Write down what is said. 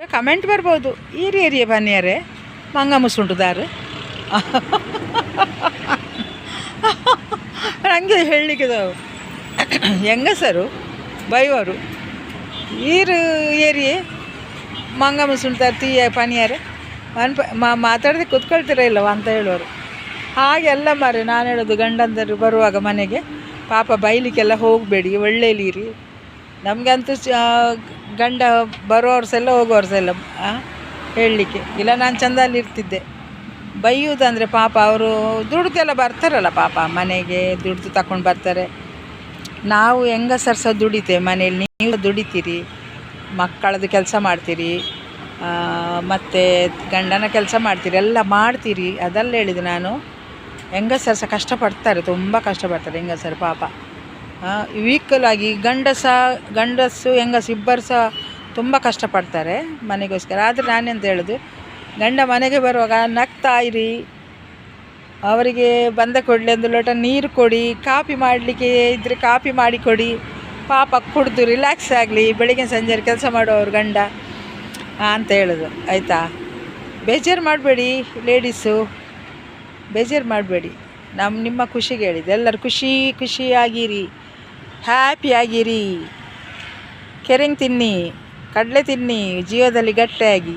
comment ಬರ್ಬೋದು ಈರಿ ಏರಿಯೇ ಬನ್ನಿಯಾರೆ ಮಂಗ ಮುಸುಂಟುದಾರು ನನಗೆ ಹೇಳಲಿಕ್ಕೆ ಹೆಂಗಸರು ಬೈವರು ಈರು ಏರಿಯೇ ಮಂಗ ಮುಸುಂಟಾರು ತೀಯ ಪನಿಯಾರೆ ಮಾತಾಡದೆ ಕೂತ್ಕೊಳ್ತೀರ ಇಲ್ಲವ ಅಂತ ಹೇಳೋರು ಹಾಗೆಲ್ಲ ಮಾರೆ ನಾನು ಹೇಳೋದು ಗಂಡಂದರು ಬರುವಾಗ ಮನೆಗೆ ಪಾಪ ಬೈಲಿಕ್ಕೆಲ್ಲ ಹೋಗಬೇಡಿ ಒಳ್ಳೇಲಿರಿ ನಮಗಂತೂ ಗಂಡ ಬರುವವ್ರು ಸಹ ಹೋಗೋರು ಸಹ ಹೇಳಲಿಕ್ಕೆ ಇಲ್ಲ ನಾನು ಚಂದಲ್ಲಿ ಇರ್ತಿದ್ದೆ ಬೈಯುವುದಂದರೆ ಪಾಪ ಅವರು ದುಡ್ದೆಲ್ಲ ಬರ್ತಾರಲ್ಲ ಪಾಪ ಮನೆಗೆ ದುಡ್ದು ತಗೊಂಡು ಬರ್ತಾರೆ ನಾವು ಹೆಂಗಸರು ಸಹ ದುಡಿತೇವೆ ಮನೇಲಿ ನೀವು ದುಡಿತೀರಿ ಮಕ್ಕಳದ್ದು ಕೆಲಸ ಮಾಡ್ತೀರಿ ಮತ್ತು ಗಂಡನ ಕೆಲಸ ಮಾಡ್ತೀರಿ ಎಲ್ಲ ಮಾಡ್ತೀರಿ ಅದೆಲ್ಲ ಹೇಳಿದೆ ನಾನು ಹೆಂಗಸರು ಸಹ ಕಷ್ಟಪಡ್ತಾರೆ ತುಂಬ ಕಷ್ಟಪಡ್ತಾರೆ ಹೆಂಗಸರು ಪಾಪ ವೀಕಲ್ ಆಗಿ ಗಂಡಸು ಹೆಂಗಸು ಇಬ್ಬರು ಸಹ ತುಂಬ ಕಷ್ಟಪಡ್ತಾರೆ ಮನೆಗೋಸ್ಕರ ಆದರೆ ನಾನೆಂತ ಹೇಳೋದು ಗಂಡ ಮನೆಗೆ ಬರುವಾಗ ನಗ್ತಾ ಇರಿ ಅವರಿಗೆ ಬಂದ ಕೊಡಲಿ ಒಂದು ಲೋಟ ನೀರು ಕೊಡಿ ಕಾಫಿ ಮಾಡಲಿಕ್ಕೆ ಇದ್ದರೆ ಕಾಫಿ ಮಾಡಿ ಕೊಡಿ ಪಾಪ ಕುಡಿದು ರಿಲ್ಯಾಕ್ಸ್ ಆಗಲಿ ಬೆಳಿಗ್ಗೆ ಸಂಜೆ ಕೆಲಸ ಮಾಡೋರು ಗಂಡ ಅಂತ ಹೇಳೋದು ಆಯಿತಾ ಬೇಜಾರು ಮಾಡಬೇಡಿ ಲೇಡೀಸು ಬೇಜಾರು ಮಾಡಬೇಡಿ ನಿಮ್ಮ ಖುಷಿಗೆ ಹೇಳಿದ್ದು ಎಲ್ಲರೂ ಖುಷಿಯಾಗಿರಿ ಹ್ಯಾಪಿಯಾಗಿರಿ ಕೆರೆಂಗ್ ತಿನ್ನಿ ಕಡಲೆ ತಿನ್ನಿ ಜೀವದಲ್ಲಿ ಗಟ್ಟಿಯಾಗಿ